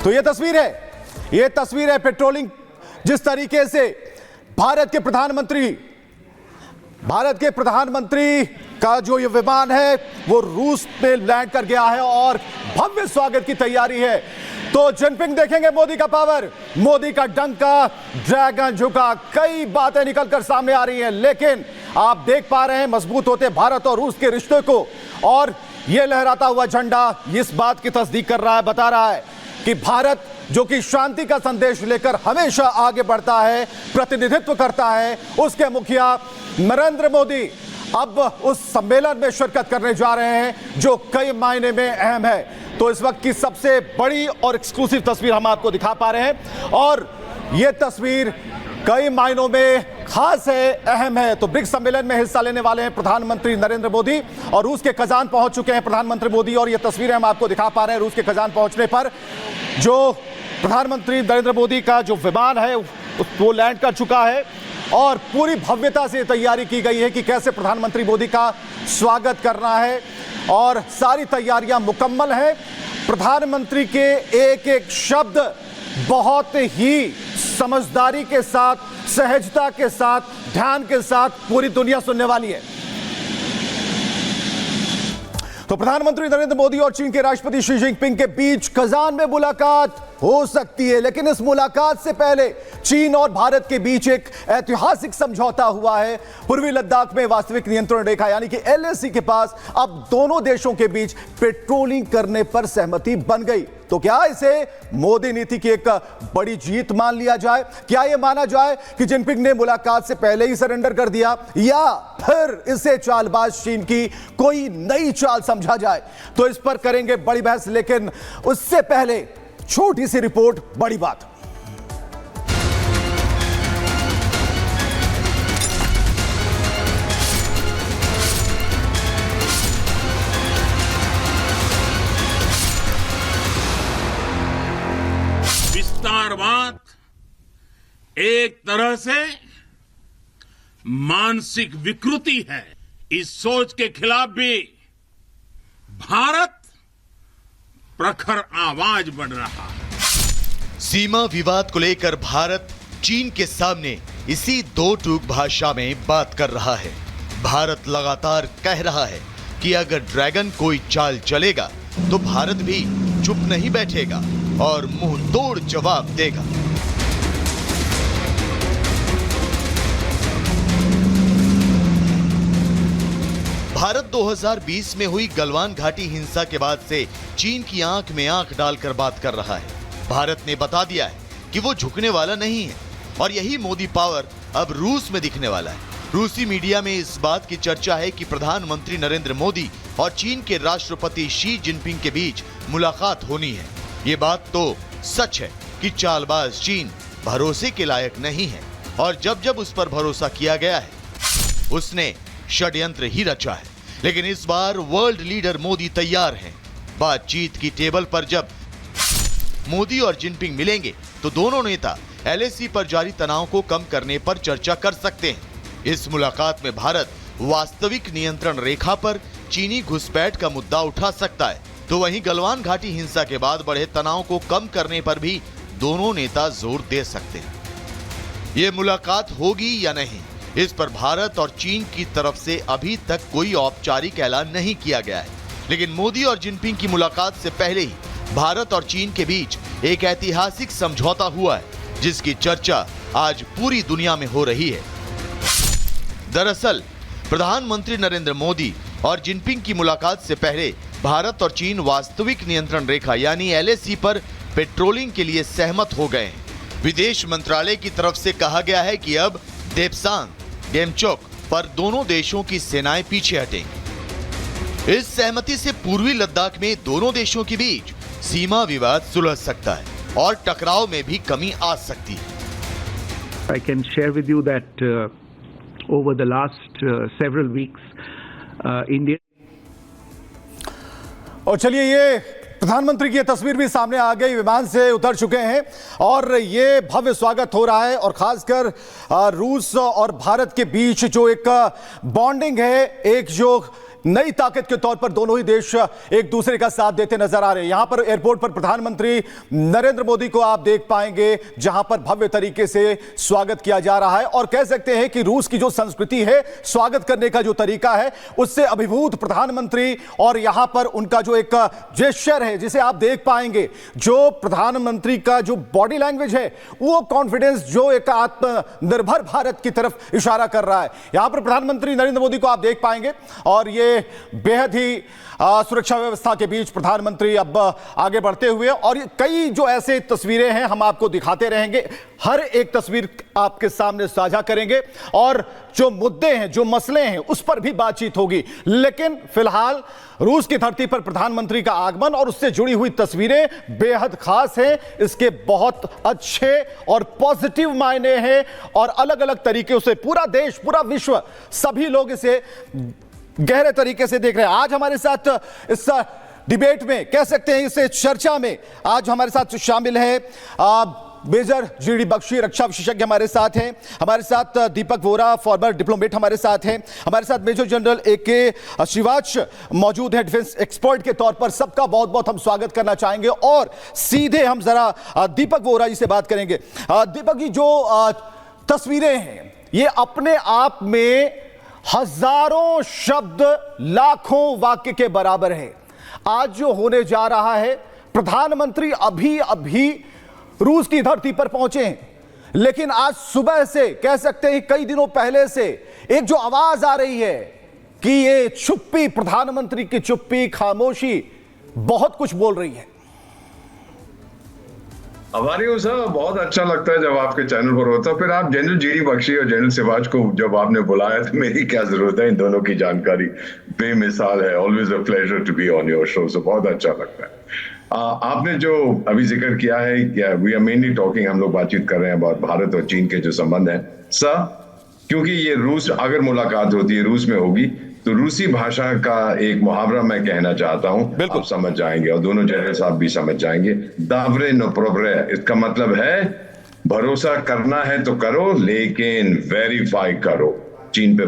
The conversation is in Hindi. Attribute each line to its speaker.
Speaker 1: तो ये तस्वीर है पेट्रोलिंग, जिस तरीके से भारत के प्रधानमंत्री का जो ये विमान है वो रूस में लैंड कर गया है और भव्य स्वागत की तैयारी है। तो जिनपिंग देखेंगे मोदी का पावर, मोदी का डंका, ड्रैगन झुका, कई बातें निकलकर सामने आ रही हैं, लेकिन आप देख पा रहे हैं मजबूत होते भारत और रूस के रिश्ते को। और यह लहराता हुआ झंडा इस बात की तस्दीक कर रहा है, बता रहा है कि भारत जो कि शांति का संदेश लेकर हमेशा आगे बढ़ता है, प्रतिनिधित्व करता है, उसके मुखिया नरेंद्र मोदी अब उस सम्मेलन में शिरकत करने जा रहे हैं जो कई मायने में अहम है। तो इस वक्त की सबसे बड़ी और एक्सक्लूसिव तस्वीर हम आपको दिखा पा रहे हैं और यह तस्वीर कई मायनों में खास है, अहम है। तो ब्रिक्स सम्मेलन में हिस्सा लेने वाले हैं प्रधानमंत्री नरेंद्र मोदी और रूस के कजान पहुंच चुके हैं प्रधानमंत्री मोदी। और यह तस्वीरें हम आपको दिखा पा रहे हैं रूस के कजान पहुंचने पर जो प्रधानमंत्री नरेंद्र मोदी का जो विमान है वो लैंड कर चुका है और पूरी भव्यता से तैयारी की गई है कि कैसे प्रधानमंत्री मोदी का स्वागत करना है और सारी तैयारियां मुकम्मल हैं। प्रधानमंत्री के एक एक शब्द बहुत ही समझदारी के साथ, सहजता के साथ, ध्यान के साथ पूरी दुनिया सुनने वाली है। तो प्रधानमंत्री नरेंद्र मोदी और चीन के राष्ट्रपति शी जिनपिंग के बीच कजान में मुलाकात हो सकती है, लेकिन इस मुलाकात से पहले चीन और भारत के बीच एक ऐतिहासिक समझौता हुआ है। पूर्वी लद्दाख में वास्तविक नियंत्रण रेखा यानी कि एलएसी के पास अब दोनों देशों के बीच पेट्रोलिंग करने पर सहमति बन गई। तो क्या इसे मोदी नीति की एक बड़ी जीत मान लिया जाए? क्या यह माना जाए कि जिनपिंग ने मुलाकात से पहले ही सरेंडर कर दिया, या फिर इसे चालबाज चीन की कोई नई चाल समझा जाए? तो इस पर करेंगे बड़ी बहस, लेकिन उससे पहले छोटी सी रिपोर्ट, बड़ी बात।
Speaker 2: विस्तारवाद एक तरह से मानसिक विकृति है। इस सोच के खिलाफ भी भारत प्रखर आवाज बढ़ रहा है।
Speaker 3: सीमा विवाद को लेकर भारत चीन के सामने इसी दो टूक भाषा में बात कर रहा है। भारत लगातार कह रहा है कि अगर ड्रैगन कोई चाल चलेगा तो भारत भी चुप नहीं बैठेगा और मुंह तोड़ जवाब देगा। भारत 2020 में हुई गलवान घाटी हिंसा के बाद से चीन की आंख में आंख डालकर बात कर रहा है। भारत ने बता दिया है कि वो झुकने वाला नहीं है और यही मोदी पावर अब रूस में दिखने वाला है। रूसी मीडिया में इस बात की चर्चा है कि प्रधानमंत्री नरेंद्र मोदी और चीन के राष्ट्रपति शी जिनपिंग के बीच मुलाकात होनी है। ये बात तो सच है कि चालबाज चीन भरोसे के लायक नहीं है और जब जब उस पर भरोसा किया गया है उसने षड्यंत्र ही रचा है। लेकिन इस बार वर्ल्ड लीडर मोदी तैयार हैं। बातचीत की टेबल पर जब मोदी और जिनपिंग मिलेंगे तो दोनों नेता एलएसी पर जारी तनाव को कम करने पर चर्चा कर सकते हैं। इस मुलाकात में भारत वास्तविक नियंत्रण रेखा पर चीनी घुसपैठ का मुद्दा उठा सकता है, तो वहीं गलवान घाटी हिंसा के बाद बढ़े तनाव को कम करने पर भी दोनों नेता जोर दे सकते हैं। ये मुलाकात होगी या नहीं, इस पर भारत और चीन की तरफ से अभी तक कोई औपचारिक ऐलान नहीं किया गया है। लेकिन मोदी और जिनपिंग की मुलाकात से पहले ही भारत और चीन के बीच एक ऐतिहासिक समझौता हुआ है जिसकी चर्चा आज पूरी दुनिया में हो रही है। दरअसल प्रधानमंत्री नरेंद्र मोदी और जिनपिंग की मुलाकात से पहले भारत और चीन वास्तविक नियंत्रण रेखा यानी एलएसी पर पेट्रोलिंग के लिए सहमत हो गए हैं। विदेश मंत्रालय की तरफ से कहा गया है कि अब देपसांग, गेमचोक पर दोनों देशों की सेनाएं पीछे हटेंगी। इस सहमति से पूर्वी लद्दाख में दोनों देशों के बीच सीमा विवाद सुलझ सकता है और टकराव में भी कमी आ सकती है।
Speaker 4: I can share with you that over the last several weeks, India.
Speaker 1: और चलिए ये प्रधानमंत्री की तस्वीर भी सामने आ गई, विमान से उतर चुके हैं और ये भव्य स्वागत हो रहा है। और खासकर रूस और भारत के बीच जो एक बॉन्डिंग है, एक जो नई ताकत के तौर पर दोनों ही देश एक दूसरे का साथ देते नजर आ रहे हैं। यहां पर एयरपोर्ट पर प्रधानमंत्री नरेंद्र मोदी को आप देख पाएंगे, जहां पर भव्य तरीके से स्वागत किया जा रहा है और कह सकते हैं कि रूस की जो संस्कृति है, स्वागत करने का जो तरीका है, उससे अभिभूत प्रधानमंत्री। और यहां पर उनका जो एक जेस्चर है, जिसे आप देख पाएंगे, जो प्रधानमंत्री का जो बॉडी लैंग्वेज है, वो कॉन्फिडेंस जो एक आत्मनिर्भर भारत की तरफ इशारा कर रहा है। यहां पर प्रधानमंत्री नरेंद्र मोदी को आप देख पाएंगे और ये बेहद ही सुरक्षा व्यवस्था के बीच प्रधानमंत्री अब आगे बढ़ते हुए, और कई जो ऐसे तस्वीरें हैं हम आपको दिखाते रहेंगे, हर एक तस्वीर आपके सामने साझा करेंगे और जो मुद्दे हैं, जो मसले हैं, उस पर भी बातचीत होगी। लेकिन फिलहाल रूस की धरती पर प्रधानमंत्री का आगमन और उससे जुड़ी हुई तस्वीरें बेहद खास हैं। इसके बहुत अच्छे और पॉजिटिव मायने हैं और अलग अलग तरीकों से पूरा देश, पूरा विश्व, सभी लोग इसे गहरे तरीके से देख रहे हैं। आज हमारे साथ इस डिबेट में, कह सकते हैं इस चर्चा में, आज हमारे साथ शामिल है मेजर जीडी बख्शी, रक्षा विशेषज्ञ हमारे साथ हैं। हमारे साथ दीपक वोरा, फॉर्मर डिप्लोमेट हमारे साथ हैं। हमारे साथ मेजर जनरल AK श्रीवाच मौजूद हैं, डिफेंस एक्सपर्ट के तौर पर। सबका बहुत बहुत हम स्वागत करना चाहेंगे और सीधे हम जरा दीपक वोरा जी से बात करेंगे। दीपक जी, जो तस्वीरें हैं, ये अपने आप में हजारों शब्द, लाखों वाक्य के बराबर है। आज जो होने जा रहा है, प्रधानमंत्री अभी अभी रूस की धरती पर पहुंचे हैं, लेकिन आज सुबह से, कह सकते हैं कई दिनों पहले से, एक जो आवाज आ रही है कि ये चुप्पी, प्रधानमंत्री की चुप्पी, खामोशी बहुत कुछ बोल रही है।
Speaker 5: हमारे को सर बहुत अच्छा लगता है जब आपके चैनल पर होता है। फिर आप जनरल जीडी बख्शी और जनरल शिवाज को जब आपने बुलाया तो मेरी क्या जरूरत है, इन दोनों की जानकारी बेमिसाल है। Always a pleasure to be on your show, so बहुत अच्छा लगता है। आपने जो अभी जिक्र किया है, वी आर मेनली टॉकिंग, हम लोग बातचीत कर रहे हैं बहुत भारत और चीन के जो संबंध है सर, क्योंकि ये रूस, अगर मुलाकात होती है रूस में होगी तो रूसी भाषा का एक मुहावरा मैं कहना चाहता हूं, आप समझ जाएंगे और दोनों जनरल साहब भी समझ जाएंगे। दावरे नो प्रोब्रे, इसका मतलब है भरोसा करना है तो करो, लेकिन वेरीफाई करो। चीन पे